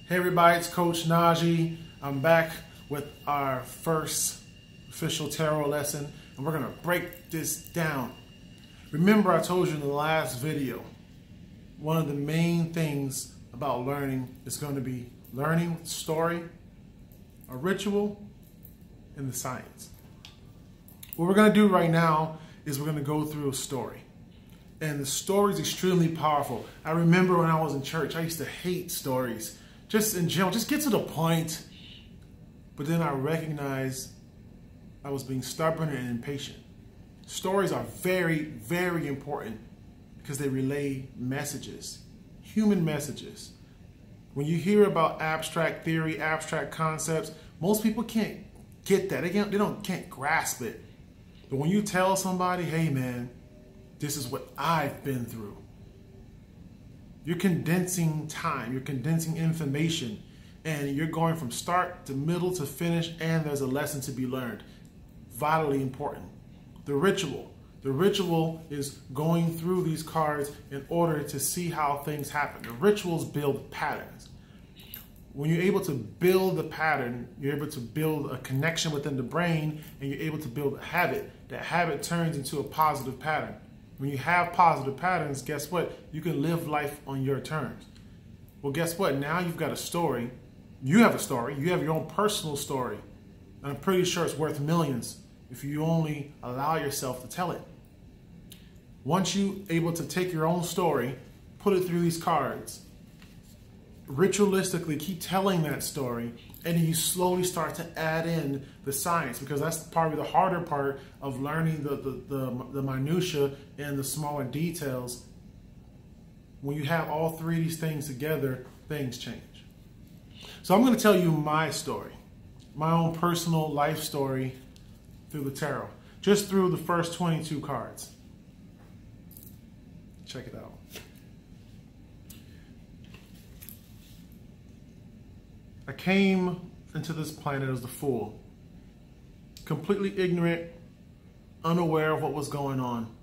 Hey everybody, it's Coach Najee. I'm back with our first official tarot lesson, and we're going to break this down. Remember, I told you in the last video, one of the main things about learning is going to be learning story, a ritual, and the science. What we're going to do right now is we're going to go through a story. And the story is extremely powerful. I remember when I was in church, I used to hate stories. Just in general, just get to the point. But then I recognized I was being stubborn and impatient. Stories are very, very important because they relay messages, human messages. When you hear about abstract theory, abstract concepts, most people can't get that. They can't grasp it. But when you tell somebody, hey man, this is what I've been through, you're condensing time, you're condensing information, and you're going from start to middle to finish, and there's a lesson to be learned. Vitally important. The ritual is going through these cards in order to see how things happen. The rituals build patterns. When you're able to build the pattern, you're able to build a connection within the brain, and you're able to build a habit. That habit turns into a positive pattern. When you have positive patterns, guess what? You can live life on your terms. Well, guess what? Now you've got a story. You have a story. You have your own personal story. And I'm pretty sure it's worth millions if you only allow yourself to tell it. Once you're able to take your own story, put it through these cards, ritualistically keep telling that story, and then you slowly start to add in the science, because that's probably the harder part of learning the minutia and the smaller details. When you have all three of these things together, things change. So I'm going to tell you my story, my own personal life story through the tarot, just through the first 22 cards. Check it out. I came into this planet as the Fool, completely ignorant, unaware of what was going on.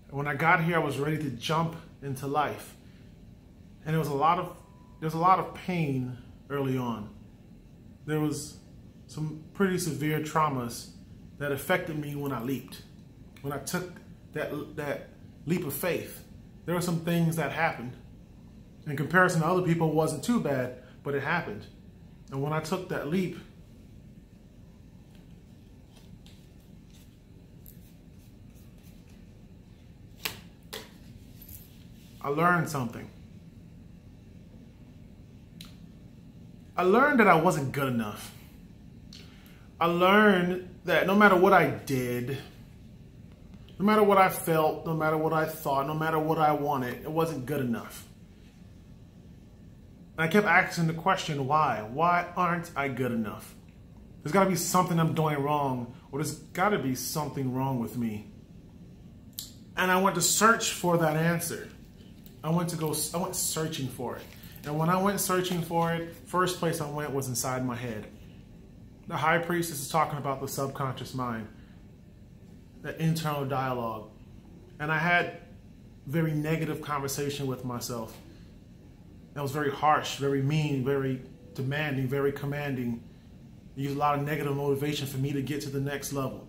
And when I got here, I was ready to jump into life. And there was a lot of pain early on. There was some pretty severe traumas that affected me when I leaped. When I took that leap of faith, there were some things that happened. In comparison to other people, it wasn't too bad. But it happened. And when I took that leap, I learned something. I learned that I wasn't good enough. I learned that no matter what I did, no matter what I felt, no matter what I thought, no matter what I wanted, it wasn't good enough. And I kept asking the question, why? Why aren't I good enough? There's got to be something I'm doing wrong, or there's got to be something wrong with me. And I went to search for that answer. I went searching for it. And when I went searching for it, first place I went was inside my head. The high priestess is talking about the subconscious mind, the internal dialogue. And I had very negative conversation with myself. That was very harsh, very mean, very demanding, very commanding. It used a lot of negative motivation for me to get to the next level.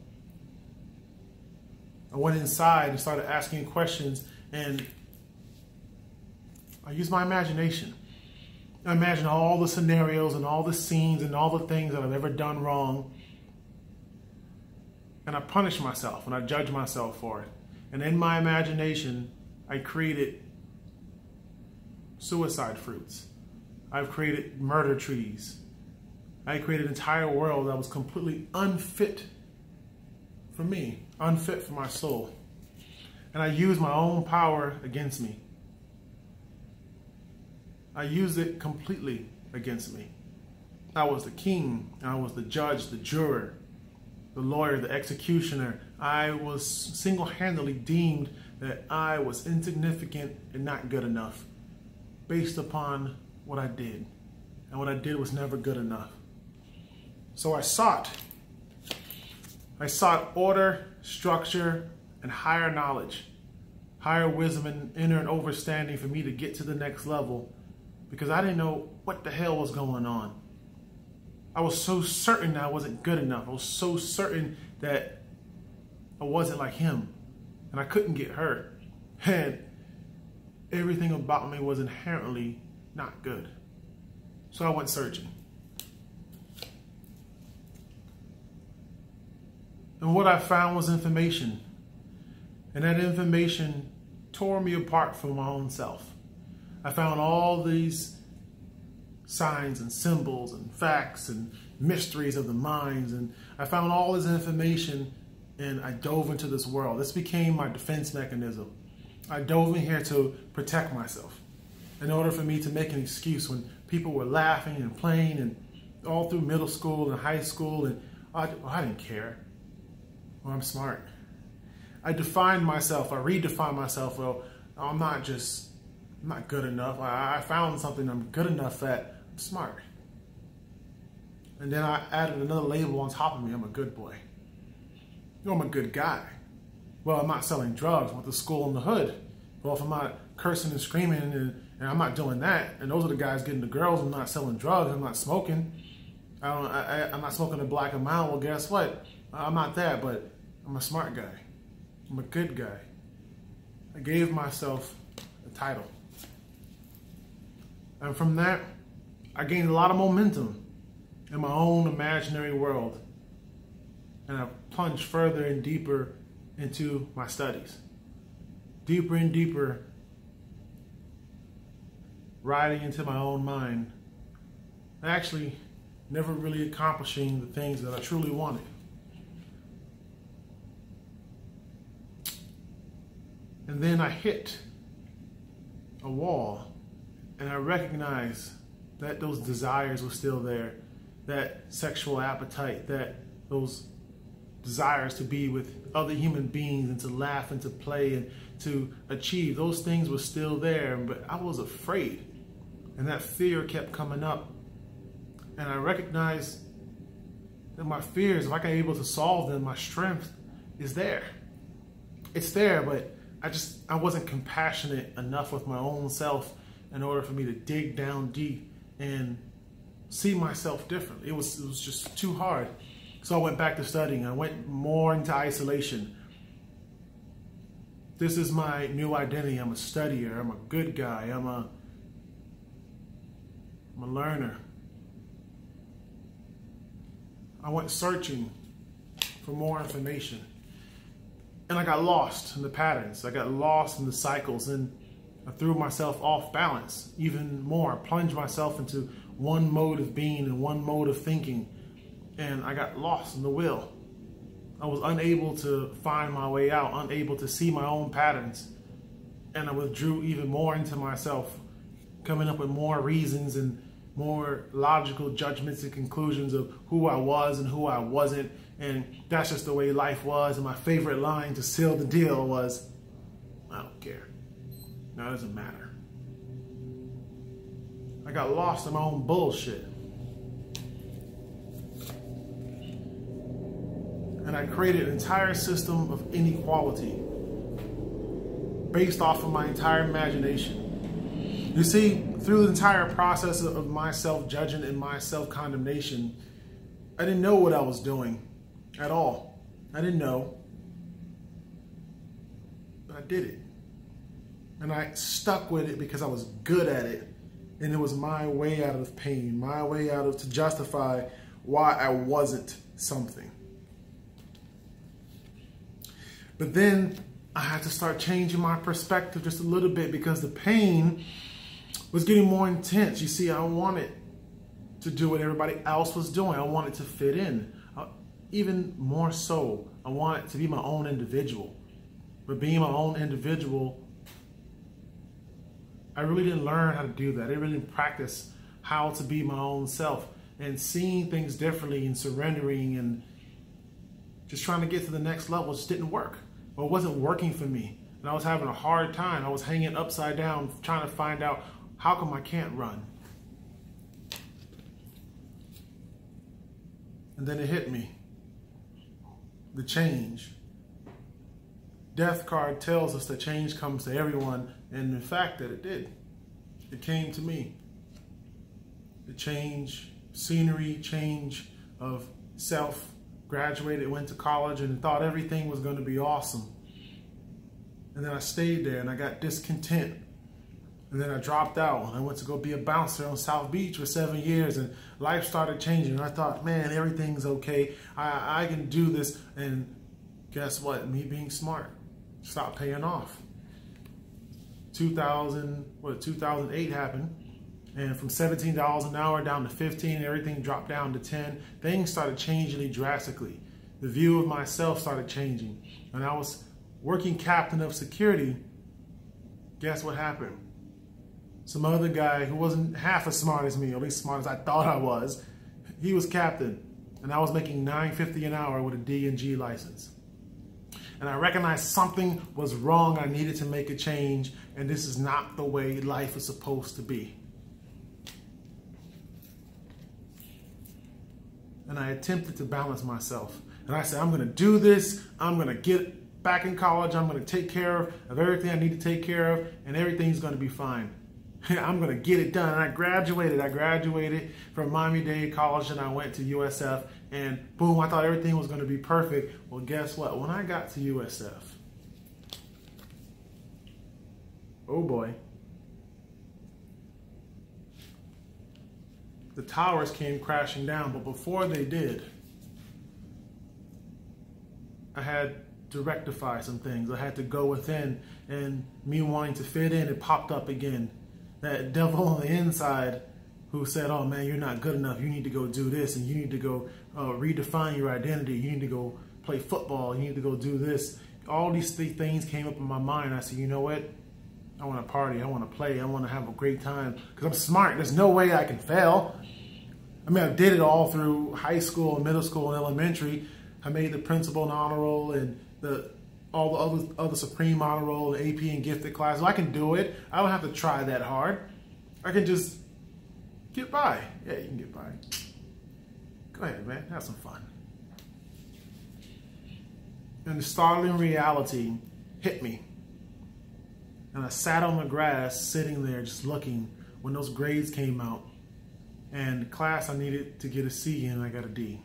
I went inside and started asking questions, and I used my imagination. I imagined all the scenarios and all the scenes and all the things that I've ever done wrong. And I punished myself and I judged myself for it. And in my imagination, I created suicide fruits. I've created murder trees. I created an entire world that was completely unfit for me, unfit for my soul. And I used my own power against me. I used it completely against me. I was the king, I was the judge, the juror, the lawyer, the executioner. I was single-handedly deemed that I was insignificant and not good enough, based upon what I did. And what I did was never good enough. So I sought order, structure, and higher knowledge, higher wisdom and inner understanding for me to get to the next level. because I didn't know what the hell was going on. I was so certain that I wasn't good enough. I was so certain that I wasn't like him, and I couldn't get hurt. And everything about me was inherently not good. So I went searching. And what I found was information. And that information tore me apart from my own self. I found all these signs and symbols and facts and mysteries of the minds. And I found all this information, and I dove into this world. This became my defense mechanism. I dove in here to protect myself in order for me to make an excuse when people were laughing and playing, and all through middle school and high school, and I didn't care. Well, I'm smart. I defined myself. I redefined myself. Well, I'm not good enough. I found something I'm good enough at. I'm smart. And then I added another label on top of me. I'm a good boy. I'm a good guy. Well, I'm not selling drugs. I went to school in the hood. Well, if I'm not cursing and screaming and I'm not doing that, and those are the guys getting the girls, I'm not selling drugs, I'm not smoking. I'm not smoking a black amount. Well, guess what? I'm not that, but I'm a smart guy. I'm a good guy. I gave myself a title. And from that, I gained a lot of momentum in my own imaginary world. And I plunged further and deeper into my studies. Deeper and deeper, riding into my own mind. Actually, never really accomplishing the things that I truly wanted. And then I hit a wall, and I recognized that those desires were still there, that sexual appetite, that those desires to be with other human beings and to laugh and to play and to achieve, those things were still there, but I was afraid. And that fear kept coming up. And I recognized that my fears, if I can be able to solve them, my strength is there. It's there, but I wasn't compassionate enough with my own self in order for me to dig down deep and see myself differently. It was just too hard. So I went back to studying. I went more into isolation. This is my new identity. I'm a studier. I'm a good guy. I'm a learner. I went searching for more information. And I got lost in the patterns. I got lost in the cycles, and I threw myself off balance even more. I plunged myself into one mode of being and one mode of thinking, and I got lost in the wheel. I was unable to find my way out, unable to see my own patterns, and I withdrew even more into myself, coming up with more reasons and more logical judgments and conclusions of who I was and who I wasn't. And that's just the way life was. And my favorite line to seal the deal was, I don't care. No, it doesn't matter. I got lost in my own bullshit. And I created an entire system of inequality based off of my entire imagination. You see, through the entire process of my self-judging and my self-condemnation, I didn't know what I was doing at all. I didn't know, but I did it. And I stuck with it because I was good at it. And it was my way out of pain, my way out of to justify why I wasn't something. But then I had to start changing my perspective just a little bit because the pain was getting more intense. You see, I wanted to do what everybody else was doing. I wanted to fit in. Even more so, I wanted to be my own individual. But being my own individual, I really didn't learn how to do that. I really didn't practice how to be my own self and seeing things differently and surrendering and just trying to get to the next level just didn't work. Or it wasn't working for me. And I was having a hard time. I was hanging upside down trying to find out how come I can't run. And then it hit me. The change. Death card tells us that change comes to everyone, and in fact that it did. It came to me. the change, scenery, change of self, graduated, went to college, and thought everything was going to be awesome. And then I stayed there and I got discontent. And then I dropped out and I went to go be a bouncer on South Beach for 7 years, and life started changing. And I thought, man, everything's okay. I can do this. And guess what? Me being smart stopped paying off. 2008 happened. And from $17 an hour down to 15, everything dropped down to 10. Things started changing drastically. The view of myself started changing. And I was working captain of security. Guess what happened? Some other guy who wasn't half as smart as me, or at least smart as I thought I was, he was captain. And I was making $9.50 an hour with a D&G license. And I recognized something was wrong. I needed to make a change. And this is not the way life is supposed to be. And I attempted to balance myself. And I said, I'm going to do this. I'm going to get back in college. I'm going to take care of everything I need to take care of. And everything's going to be fine. I'm going to get it done. And I graduated from Miami-Dade College, and I went to USF. And boom, I thought everything was going to be perfect. Well, guess what? When I got to USF, oh boy, the towers came crashing down. But before they did, I had to rectify some things. I had to go within, and me wanting to fit in, it popped up again. That devil on the inside who said, oh man, you're not good enough. You need to go do this, and you need to go redefine your identity. You need to go play football. You need to go do this. All these things came up in my mind. I said, you know what? I want to party. I want to play. I want to have a great time because I'm smart. There's no way I can fail. I mean, I did it all through high school and middle school and elementary. I made the principal and honor roll and all the other supreme honor roll, the AP and gifted classes. I can do it. I don't have to try that hard. I can just get by. Yeah, you can get by. Go ahead, man. Have some fun. And the startling reality hit me. And I sat on the grass, sitting there just looking when those grades came out. And the class I needed to get a C in, I got a D.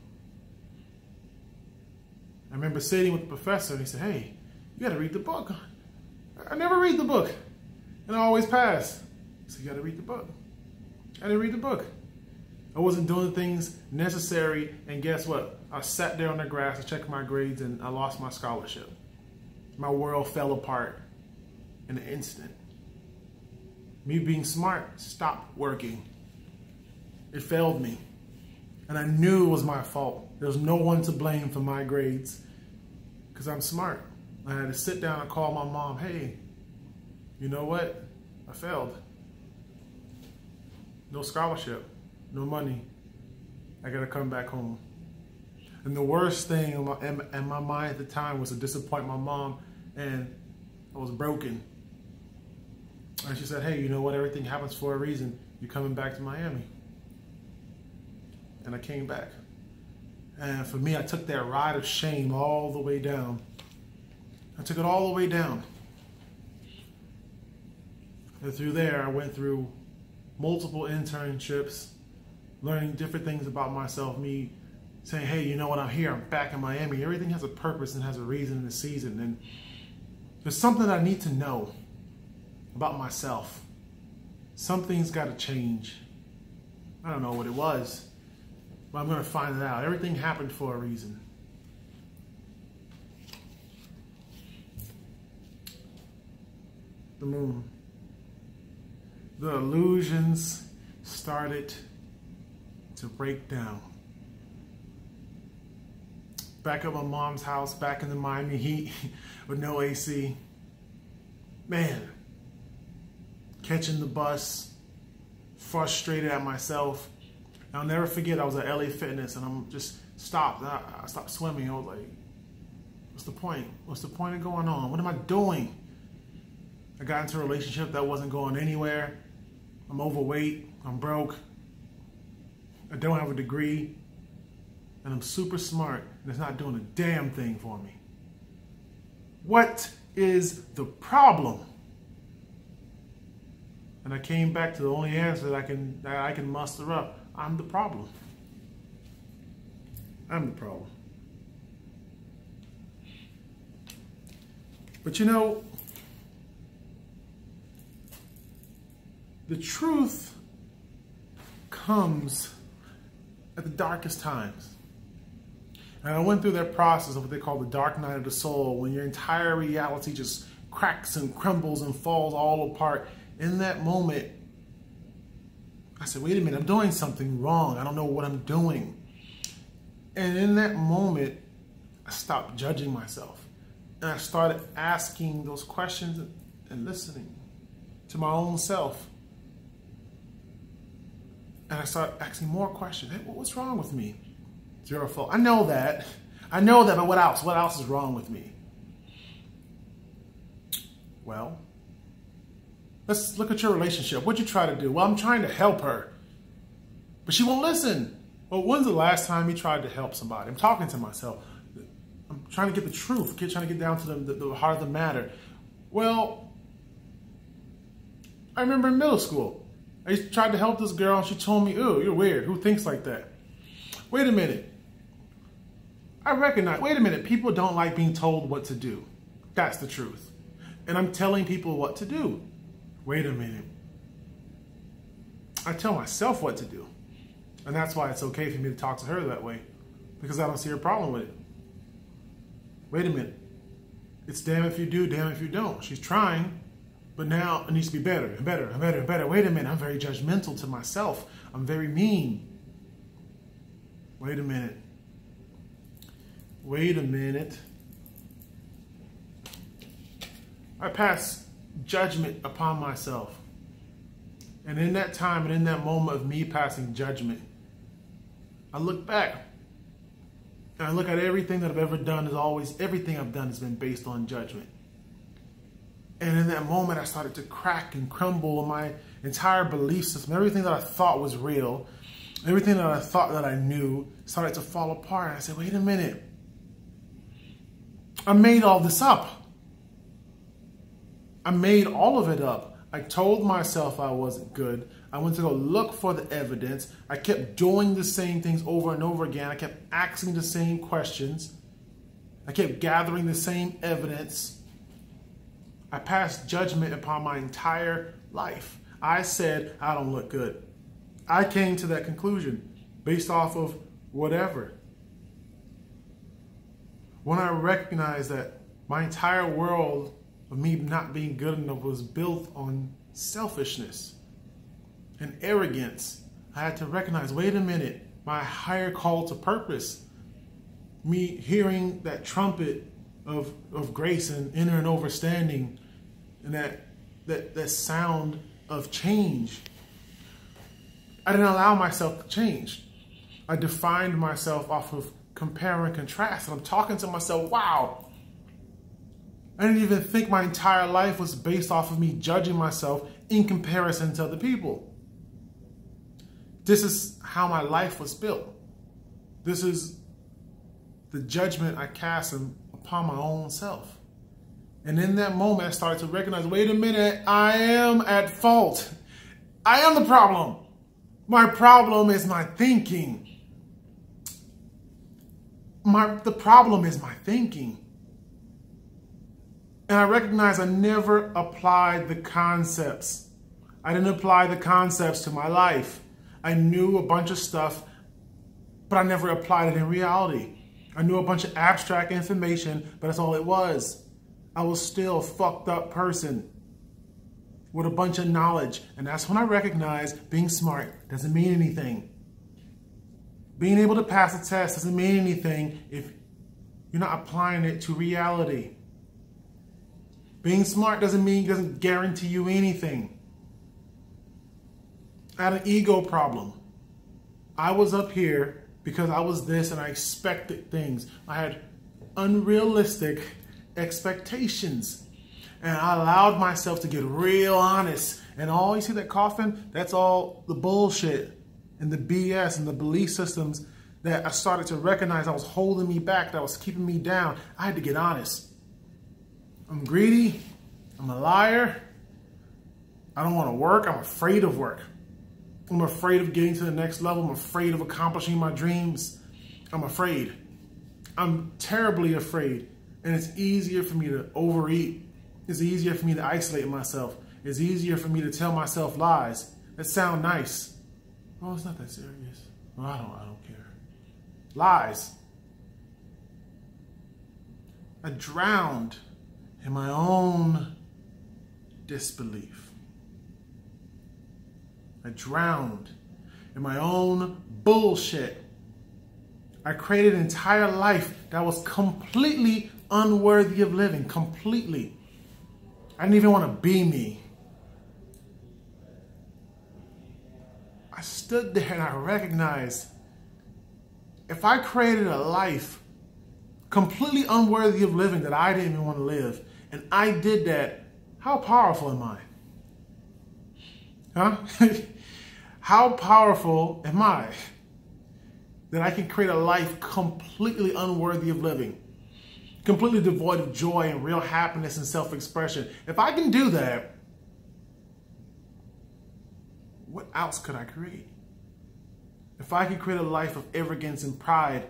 I remember sitting with the professor, and he said, hey, you got to read the book. I never read the book, and I always pass. He said, you got to read the book. I didn't read the book. I wasn't doing things necessary, and guess what? I sat there on the grass, I checked my grades, and I lost my scholarship. My world fell apart in an instant. Me being smart stopped working. It failed me. And I knew it was my fault. There was no one to blame for my grades because I'm smart. I had to sit down and call my mom, hey, you know what? I failed. No scholarship, no money. I got to come back home. And the worst thing in my mind at the time was to disappoint my mom, and I was broken. And she said, hey, you know what? Everything happens for a reason. You're coming back to Miami. And I came back. And for me, I took that ride of shame all the way down. I took it all the way down. And through there, I went through multiple internships, learning different things about myself, me saying, hey, you know what, I'm here, I'm back in Miami. Everything has a purpose and has a reason and a season. And there's something I need to know about myself. Something's got to change. I don't know what it was. But I'm going to find it out. Everything happened for a reason. The moon. The illusions started to break down. Back at my mom's house, back in the Miami heat with no AC. Man, catching the bus, frustrated at myself. I'll never forget, I was at LA Fitness and I'm just stopped. I stopped swimming. I was like, what's the point? What's the point of going on? What am I doing? I got into a relationship that wasn't going anywhere. I'm overweight. I'm broke. I don't have a degree. And I'm super smart and it's not doing a damn thing for me. What is the problem? And I came back to the only answer that I can muster up. I'm the problem. I'm the problem. But you know, the truth comes at the darkest times. And I went through that process of what they call the dark night of the soul, when your entire reality just cracks and crumbles and falls all apart. In that moment, I said, wait a minute, I'm doing something wrong. I don't know what I'm doing. And in that moment, I stopped judging myself. And I started asking those questions and listening to my own self. And I started asking more questions. Hey, what's wrong with me? It's your fault. I know that, but what else? What else is wrong with me? Well, let's look at your relationship. What'd you try to do? Well, I'm trying to help her, but she won't listen. Well, when's the last time you tried to help somebody? I'm talking to myself. I'm trying to get the truth, trying to get down to the heart of the matter. Well, I remember in middle school, I tried to help this girl and she told me, "Ooh, you're weird. Who thinks like that?" Wait a minute. I recognize, wait a minute, people don't like being told what to do. That's the truth. And I'm telling people what to do. Wait a minute. I tell myself what to do. And that's why it's okay for me to talk to her that way, because I don't see a problem with it. Wait a minute. It's damn if you do, damn if you don't. She's trying, but now it needs to be better and better and better and better. Wait a minute. I'm very judgmental to myself. I'm very mean. Wait a minute. Wait a minute. I pass judgment upon myself. And in that time and in that moment of me passing judgment, I look back and I look at everything that I've ever done everything I've done has been based on judgment. And in that moment, I started to crack and crumble in my entire belief system. Everything that I thought was real, everything that I thought that I knew started to fall apart. And I said, wait a minute. I made all this up. I made all of it up. I told myself I wasn't good. I went to go look for the evidence. I kept doing the same things over and over again. I kept asking the same questions. I kept gathering the same evidence. I passed judgment upon my entire life. I said, I don't look good. I came to that conclusion based off of whatever. When I recognized that my entire world of me not being good enough was built on selfishness and arrogance, I had to recognize, wait a minute, my higher call to purpose, me hearing that trumpet of grace and inner and overstanding, and that sound of change. I didn't allow myself to change. I defined myself off of compare and contrast. And I'm talking to myself, wow, I didn't even think my entire life was based off of me judging myself in comparison to other people. This is how my life was built. This is the judgment I cast upon my own self. And in that moment, I started to recognize, wait a minute, I am at fault. I am the problem. My problem is my thinking. The problem is my thinking. And I recognize I never applied the concepts. I didn't apply the concepts to my life. I knew a bunch of stuff, but I never applied it in reality. I knew a bunch of abstract information, but that's all it was. I was still a fucked up person with a bunch of knowledge. And that's when I recognized being smart doesn't mean anything. Being able to pass a test doesn't mean anything if you're not applying it to reality. Being smart doesn't guarantee you anything. I had an ego problem. I was up here because I was this and I expected things. I had unrealistic expectations. And I allowed myself to get real honest. And all, you see that coffin? That's all the bullshit and the BS and the belief systems that I started to recognize that was holding me back, that was keeping me down. I had to get honest. I'm greedy. I'm a liar. I don't want to work. I'm afraid of work. I'm afraid of getting to the next level. I'm afraid of accomplishing my dreams. I'm afraid. I'm terribly afraid. And it's easier for me to overeat. It's easier for me to isolate myself. It's easier for me to tell myself lies that sound nice. Oh, it's not that serious. Well, I don't care. Lies. I drowned in my own disbelief. I drowned in my own bullshit. I created an entire life that was completely unworthy of living. Completely. I didn't even want to be me. I stood there and I recognized if I created a life completely unworthy of living that I didn't even want to live, and I did that, how powerful am I? Huh? How powerful am I that I can create a life completely unworthy of living, completely devoid of joy and real happiness and self-expression? If I can do that, what else could I create? If I can create a life of arrogance and pride,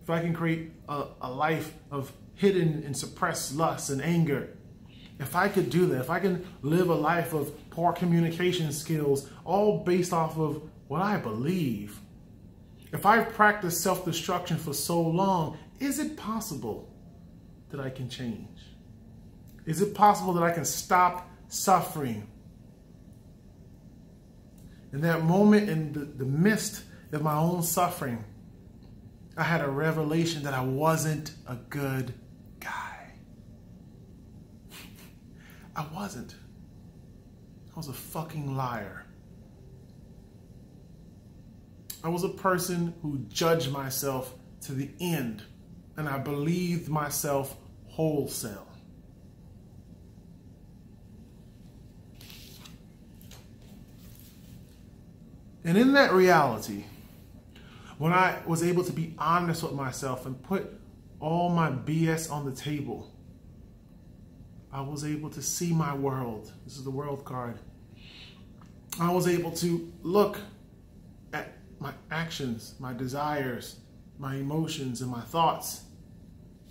if I can create a life of hidden and suppressed lust and anger, if I could do that, if I can live a life of poor communication skills, all based off of what I believe, if I've practiced self-destruction for so long, is it possible that I can change? Is it possible that I can stop suffering? In that moment, in the midst of my own suffering, I had a revelation that I wasn't a good guy. I wasn't. I was a fucking liar. I was a person who judged myself to the end, and I believed myself wholesale. And in that reality, when I was able to be honest with myself and put all my BS on the table, I was able to see my world. This is the world card. I was able to look at my actions, my desires, my emotions, and my thoughts,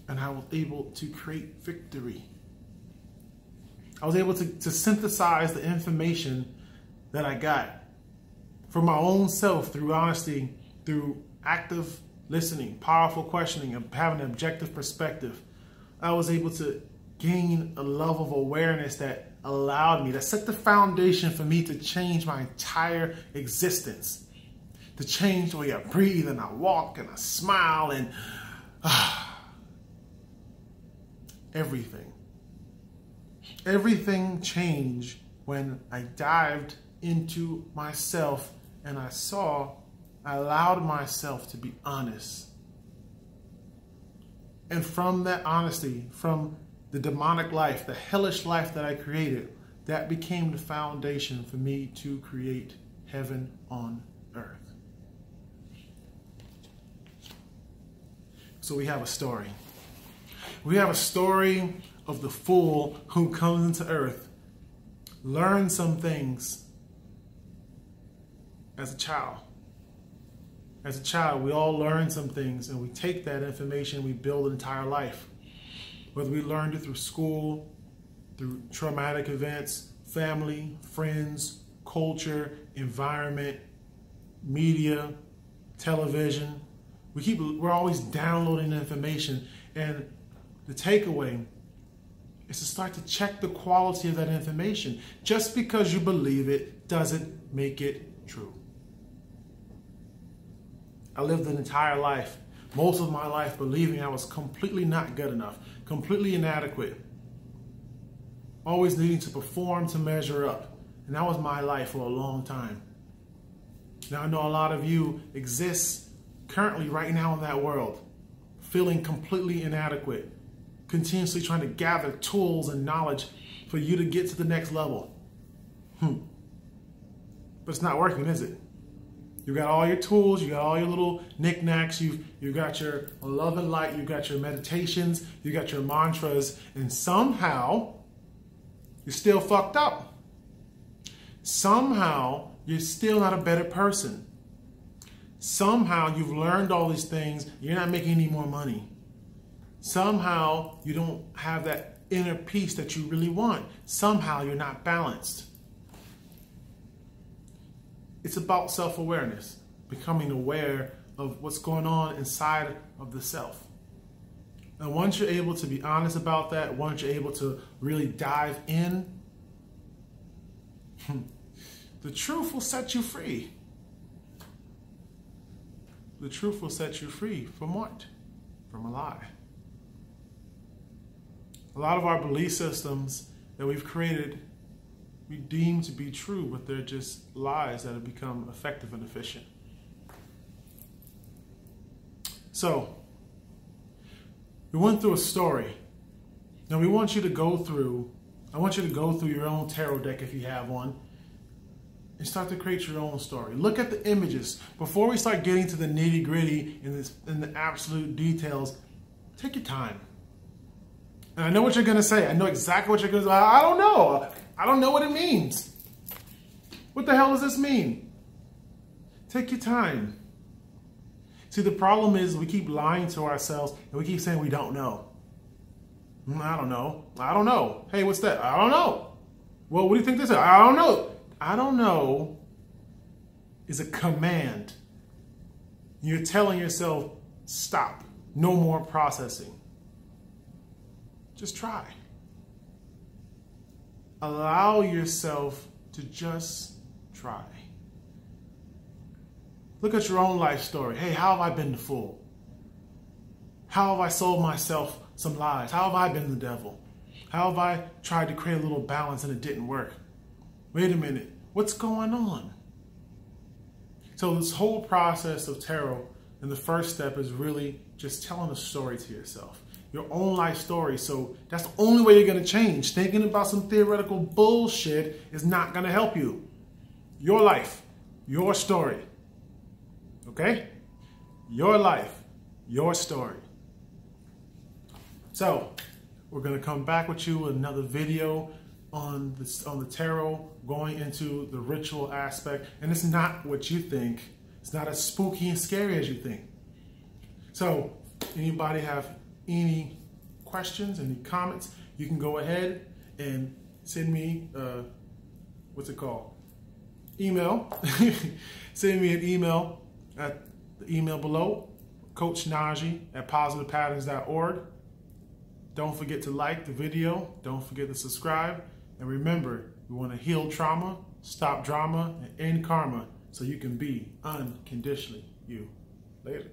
and I was able to create victory. I was able to synthesize the information that I got from my own self through honesty, through active listening, powerful questioning, and having an objective perspective. I was able to gain a level of awareness that allowed me, that set the foundation for me to change my entire existence, to change the way I breathe and I walk and I smile and everything. Everything changed when I dived into myself and I allowed myself to be honest. And from that honesty, from the demonic life, the hellish life that I created, that became the foundation for me to create heaven on earth. So we have a story. We have a story of the fool who comes into earth, learns some things as a child. As a child, we all learn some things, and we take that information, we build an entire life. Whether we learned it through school, through traumatic events, family, friends, culture, environment, media, television. We're always downloading information, and the takeaway is to start to check the quality of that information. Just because you believe it doesn't make it true. I lived an entire life, most of my life, believing I was completely not good enough, completely inadequate, always needing to perform to measure up. And that was my life for a long time. Now I know a lot of you exist currently right now in that world, feeling completely inadequate, continuously trying to gather tools and knowledge for you to get to the next level. But it's not working, is it? You got all your tools, you got all your little knickknacks, you got your love and light, you got your meditations, you got your mantras, and somehow you're still fucked up. Somehow, you're still not a better person. Somehow, you've learned all these things. You're not making any more money. Somehow, you don't have that inner peace that you really want. Somehow, you're not balanced. It's about self-awareness, becoming aware of what's going on inside of the self. And once you're able to be honest about that, once you're able to really dive in, the truth will set you free. The truth will set you free from what? From a lie. A lot of our belief systems that we've created, we deem to be true, but they're just lies that have become effective and efficient. So, we went through a story. Now I want you to go through your own tarot deck if you have one, and start to create your own story. Look at the images. Before we start getting to the nitty-gritty and the absolute details, take your time. And I know what you're going to say. I know exactly what you're going to say. I don't know. I don't know what it means. What the hell does this mean? Take your time. See, the problem is we keep lying to ourselves and we keep saying we don't know. I don't know. I don't know. Hey, what's that? I don't know. Well, what do you think this is? I don't know. I don't know is a command. You're telling yourself, stop. No more processing. Just try. Allow yourself to just try. Look at your own life story. Hey, how have I been the fool? How have I sold myself some lies? How have I been the devil? How have I tried to create a little balance and it didn't work? Wait a minute, what's going on? So this whole process of tarot, and the first step is really just telling a story to yourself. Your own life story. So that's the only way you're going to change. Thinking about some theoretical bullshit is not going to help you. Your life, your story. Okay? Your life, your story. So we're going to come back with you with another video on the tarot, going into the ritual aspect. And it's not what you think. It's not as spooky and scary as you think. So anybody have any questions, any comments, you can go ahead and send me, email. Send me an email at the email below, coachnaji@positivepatterns.org. Don't forget to like the video. Don't forget to subscribe. And remember, we want to heal trauma, stop drama, and end karma so you can be unconditionally you. Later.